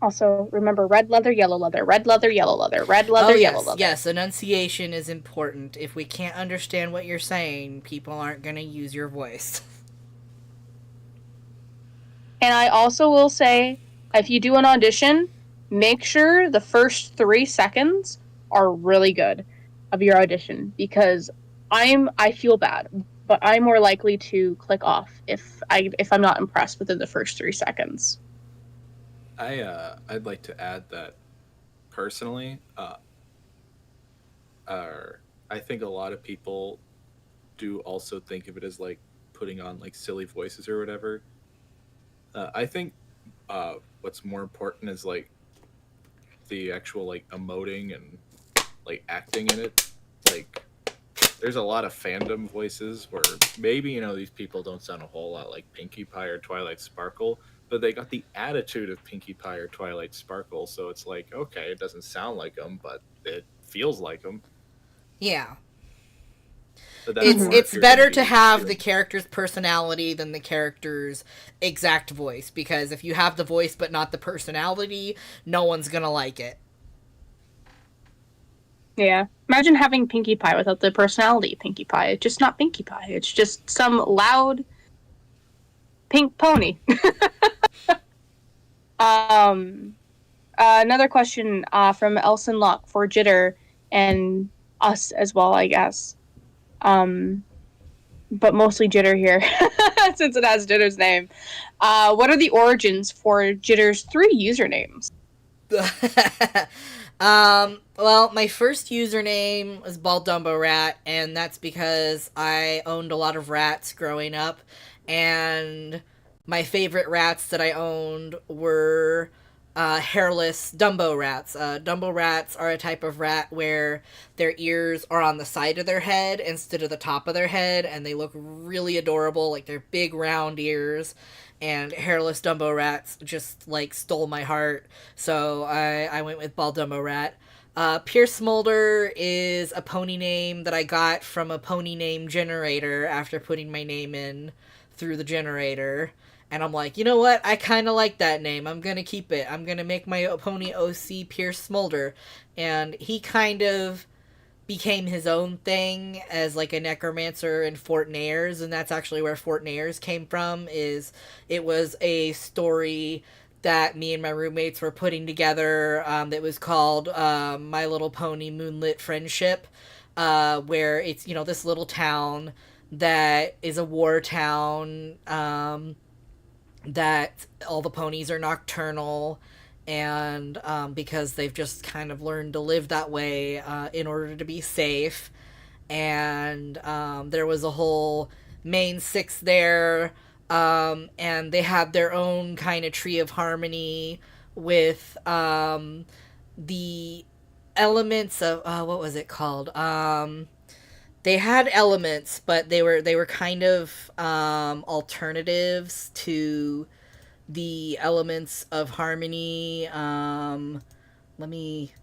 Also, remember red leather, yellow leather, red leather, yellow leather, red leather, yellow leather. Yes, enunciation is important. If we can't understand what you're saying, people aren't going to use your voice. And I also will say, if you do an audition, make sure the first 3 seconds are really good of your audition, because I feel bad, but I'm more likely to click off if I'm not impressed within the first 3 seconds. I'd like to add that personally, I think a lot of people do also think of it as like putting on like silly voices or whatever. I think what's more important is like the actual like emoting and like acting in it. Like there's a lot of fandom voices where maybe, you know, these people don't sound a whole lot like Pinkie Pie or Twilight Sparkle, but they got the attitude of Pinkie Pie or Twilight Sparkle, so it's like, okay, it doesn't sound like them, but it feels like them. Yeah. It's better to have the character's personality than the character's exact voice, because if you have the voice but not the personality, no one's gonna like it. Yeah. Imagine having Pinkie Pie without the personality of Pinkie Pie. It's just not Pinkie Pie. It's just some loud pink pony. Another question from Elson Locke for Jitter and us as well, I guess. But mostly Jitter here, since it has Jitter's name. What are the origins for Jitter's 3 usernames? Well, my first username was Baldumbo Rat, and that's because I owned a lot of rats growing up, and my favorite rats that I owned were hairless Dumbo rats. Dumbo rats are a type of rat where their ears are on the side of their head instead of the top of their head, and they look really adorable, like they're big round ears. And hairless Dumbo rats just like stole my heart, so I went with Baldumbo Rat. Pierce Smolder is a pony name that I got from a pony name generator after putting my name in through the generator. And I'm like, you know what? I kind of like that name. I'm going to keep it. I'm going to make my pony OC Pierce Smolder. And he kind of became his own thing as like a necromancer in Fort Nares, and that's actually where Fort Nares came from. It was a story that me and my roommates were putting together that was called My Little Pony Moonlit Friendship, where it's, you know, this little town that is a war town, that all the ponies are nocturnal, and because they've just kind of learned to live that way in order to be safe. And there was a whole main six there, and they had their own kind of tree of harmony with the elements of what was it called? They had elements, but they were kind of alternatives to the elements of harmony. Let me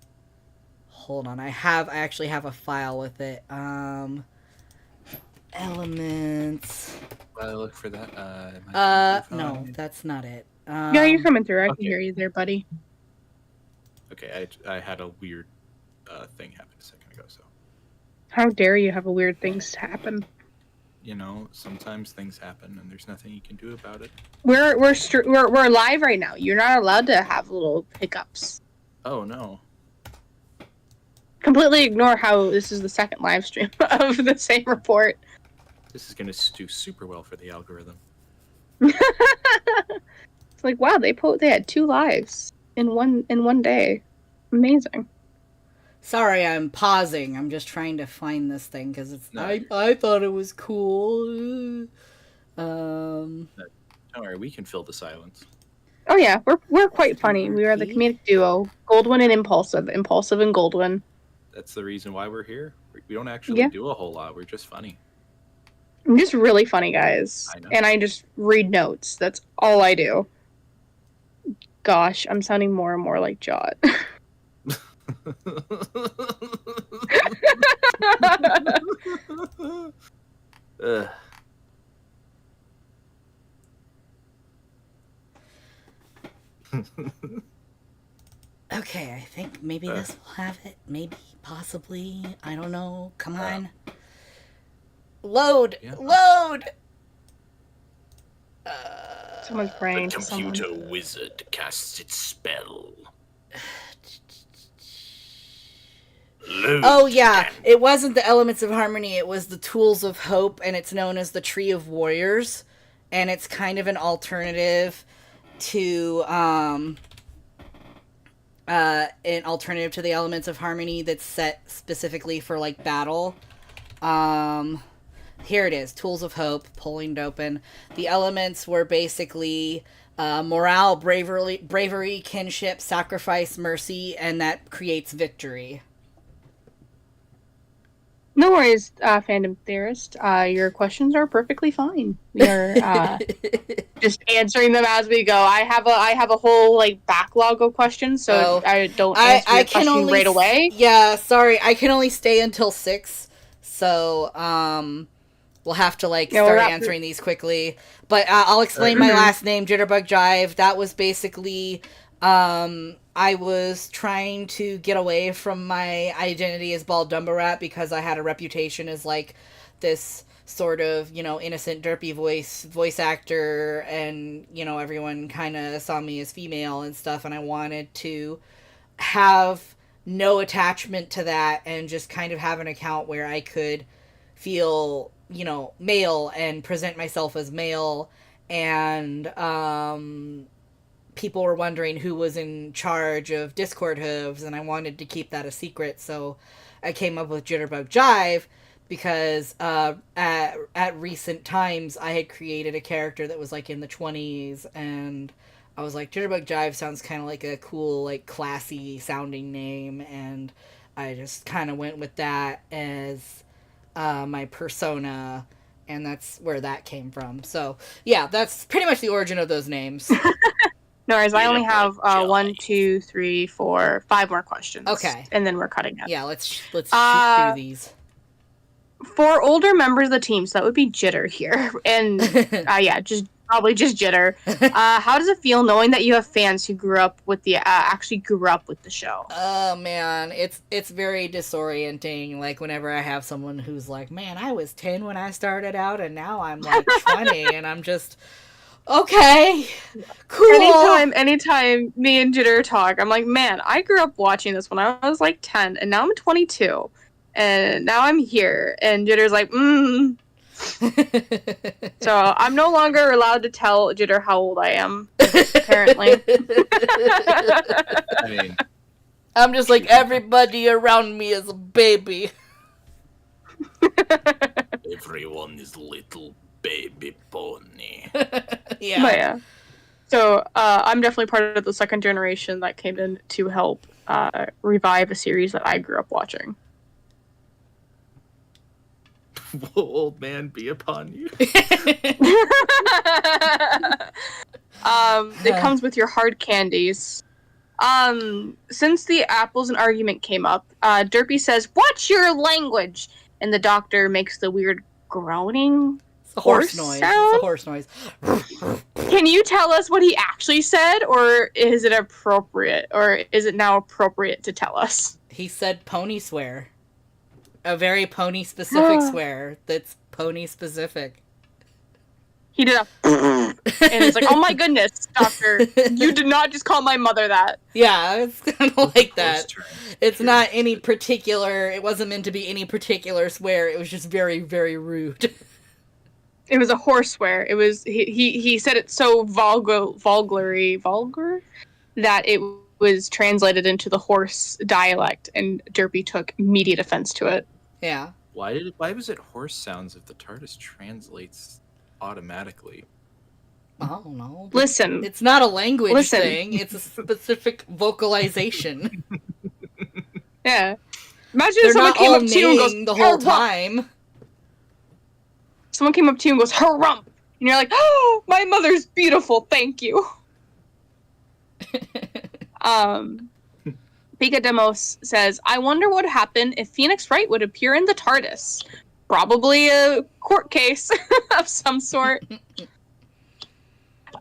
hold on. I actually have a file with it. Elements. While I look for that, no, that's not it. Yeah, you're coming through. I okay. can hear you there, buddy. Okay, I had a weird thing happen a second ago, so. How dare you have a weird things happen? You know, sometimes things happen and there's nothing you can do about it. We're live right now. You're not allowed to have little hiccups. Oh no. Completely ignore how this is the second live stream of the same report. This is gonna do super well for the algorithm. It's like, wow, they had 2 lives in one day. Amazing. Sorry, I'm pausing. I'm just trying to find this thing because it's. No. I thought it was cool. Don't worry, we can fill the silence. Oh yeah, we're quite funny. We are the comedic duo, Goldwyn and Impulsive and Goldwyn. That's the reason why we're here. We don't actually do a whole lot. We're just funny. I'm just really funny, guys. I know. And I just read notes. That's all I do. Gosh, I'm sounding more and more like Jot. Okay, I think maybe this will have it. Maybe, possibly. I don't know. Come on. Load! Yeah. Load! Someone's praying The to someone. computer wizard casts its spell. Load Oh, yeah. again. It wasn't the Elements of Harmony. It was the Tools of Hope, and it's known as the Tree of Warriors. And it's kind of an alternative to the Elements of Harmony that's set specifically for like battle. Here it is, Tools of Hope, pulling it open. The elements were basically morale, bravery, kinship, sacrifice, mercy, and that creates victory. No worries, fandom theorist. Your questions are perfectly fine. We are just answering them as we go. I have a whole like backlog of questions, so I don't answer your question right away. Yeah, sorry, I can only stay until 6, so we'll have to start answering these quickly. But I'll explain my last name, Jitterbug Jive. That was basically I was trying to get away from my identity as Bald Dumbo Rat because I had a reputation as like this sort of, innocent derpy voice actor, and everyone kind of saw me as female and stuff, and I wanted to have no attachment to that and just kind of have an account where I could feel male and present myself as male. And people were wondering who was in charge of Discord Hooves, and I wanted to keep that a secret, so I came up with Jitterbug Jive because at recent times I had created a character that was like in the 20s, and I was like, Jitterbug Jive sounds kind of like a cool, like classy sounding name, and I just kind of went with that as my persona, and that's where that came from. So yeah, that's pretty much the origin of those names. No worries, I only have 1, 2, 3, 4, 5 more questions. Okay. And then we're cutting it. Yeah, let's shoot through these. For older members of the team, so that would be Jitter here. And just probably just jitter. How does it feel knowing that you have fans who actually grew up with the show? Oh man, it's very disorienting. Like whenever I have someone who's like, "Man, I was 10 when I started out, and now I'm like 20," and I'm just, okay, cool. Anytime me and Jitter talk, I'm like, man, I grew up watching this when I was like 10, and now I'm 22, and now I'm here. And Jitter's like, So I'm no longer allowed to tell Jitter how old I am, apparently. I mean, I'm just like, everybody around me is a baby. everyone is little baby pony. Yeah. But yeah. So I'm definitely part of the second generation that came in to help revive a series that I grew up watching. Will old man be upon you? It comes with your hard candies. Since the apples and argument came up, Derpy says, "Watch your language!" And the doctor makes the weird groaning It's a horse noise. sound? It's a horse noise. Can you tell us what he actually said, or is it appropriate, or is it now appropriate to tell us? He said pony swear. A very pony specific swear that's pony specific. He did a and it's like, oh my goodness, doctor, you did not just call my mother that. Yeah, it's kind of like that. It's not any particular, it wasn't meant to be any particular swear, it was just very, very rude. It was a horse swear. It was, he said it so vulgar, that it was translated into the horse dialect, and Derpy took immediate offense to it. Yeah. Why was it horse sounds if the TARDIS translates automatically? I don't know. Listen. It's not a language thing, it's a specific vocalization. Yeah. Imagine They're if someone not came all up to you and goes, neighing the whole "Harump." time. Someone came up to you and goes, "Harump." And you're like, "Oh, my mother's beautiful, thank you." Pika Demos says, "I wonder what would happen if Phoenix Wright would appear in the TARDIS. Probably a court case of some sort."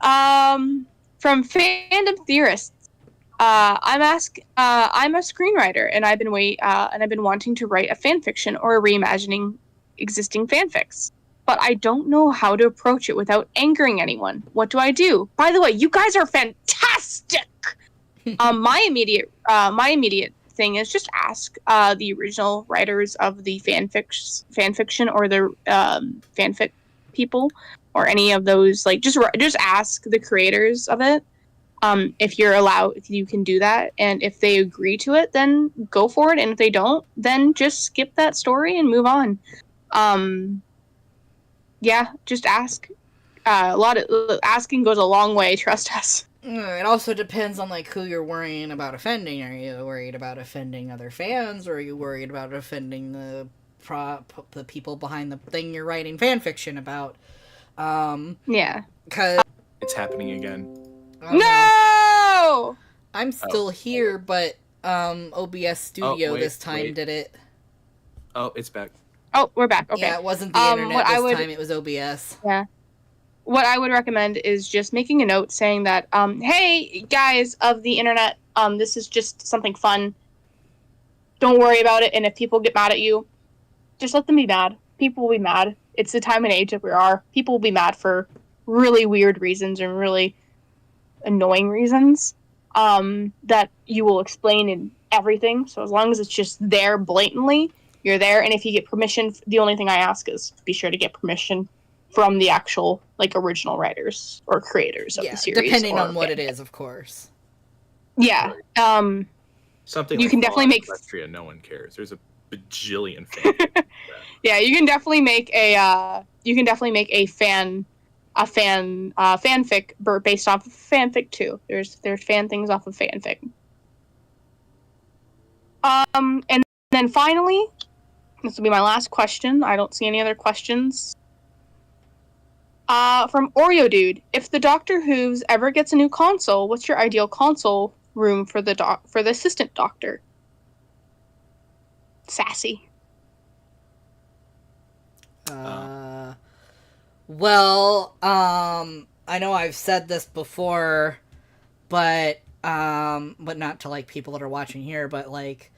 From Fandom Theorists, I'm a screenwriter, and I've been wanting to write a fan fiction or a reimagining existing fanfics, but I don't know how to approach it without angering anyone. What do I do? By the way, you guys are fantastic. My immediate thing is just ask the original writers of the fan fiction or the fanfic people or any of those. Like, just ask the creators of it. If you can do that, and if they agree to it, then go for it. And if they don't, then just skip that story and move on. Yeah, just ask. Asking goes a long way. Trust us. It also depends on like who you're worrying about offending. Are you worried about offending other fans, or are you worried about offending the people behind the thing you're writing fan fiction about? Yeah. Cause It's happening again. No! I'm still here, but OBS Studio this time did it. Oh, it's back. Oh, we're back. Okay. Yeah, it wasn't the internet this time, it was OBS. Yeah. What I would recommend is just making a note saying that, hey, guys of the internet, this is just something fun. Don't worry about it, and if people get mad at you, just let them be mad. People will be mad. It's the time and age that we are. People will be mad for really weird reasons and really annoying reasons that you will explain in everything. So as long as it's just there blatantly, you're there. And if you get permission, the only thing I ask is be sure to get permission from the actual original writers or creators of the series. Depending on what it is, of course. Yeah. Something you like can definitely make Equestria, no one cares. There's a bajillion fans. Yeah, you can definitely make a fanfic based off of fanfic too. There's fan things off of fanfic. And then finally, this will be my last question. I don't see any other questions. From Oreo Dude, if the Doctor Who's ever gets a new console, what's your ideal console room for the assistant doctor? Sassy. I know I've said this before, but not to like people that are watching here, but like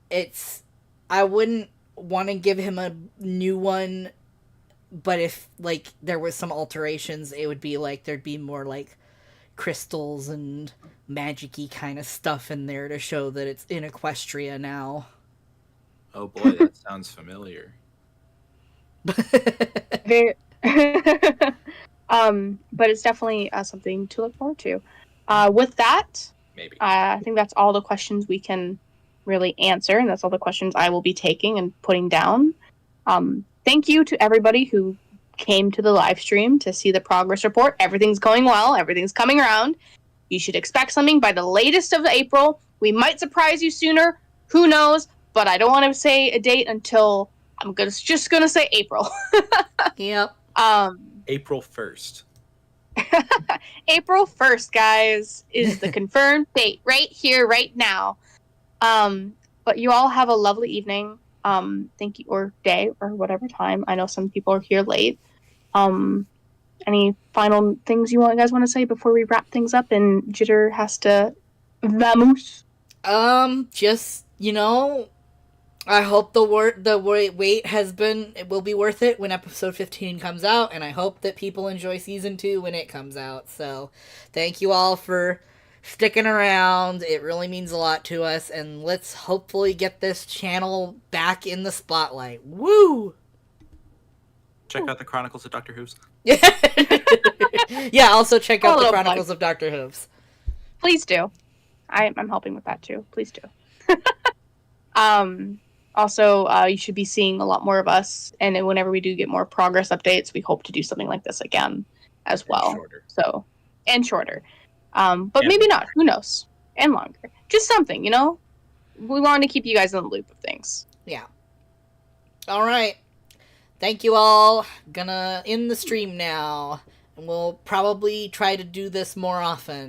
it's I wouldn't want to give him a new one, but if like there was some alterations, it would be like there'd be more like crystals and magic-y kind of stuff in there to show that it's in Equestria now. Oh boy, that sounds familiar. Very- but it's definitely something to look forward to. With that, Maybe. I think that's all the questions we can really answer, and that's all the questions I will be taking and putting down. Thank you to everybody who came to the live stream to see the progress report. Everything's going well. Everything's coming around. You should expect something by the latest of April. We might surprise you sooner. Who knows? But I don't want to say a date until just gonna say April. Yep. April 1st. April 1st, guys, is the confirmed date right here, right now. But you all have a lovely evening. Thank you, or day, or whatever time. I know some people are here late. Any final things you guys want to say before we wrap things up and Jitter has to vamoose? Just, I hope the wait it will be worth it when episode 15 comes out, and I hope that people enjoy season 2 when it comes out. So, thank you all for sticking around. It really means a lot to us, and let's hopefully get this channel back in the spotlight. Woo! Check out the Chronicles of Doctor Who's. Yeah, also check out the Chronicles of Doctor Who's. Please do. I'm helping with that too. Please do. Also, you should be seeing a lot more of us, and then whenever we do get more progress updates, we hope to do something like this again as well. And shorter. But maybe not. Who knows? And longer. Just something, We want to keep you guys in the loop of things. Yeah. All right. Thank you all. Gonna end the stream now. And we'll probably try to do this more often.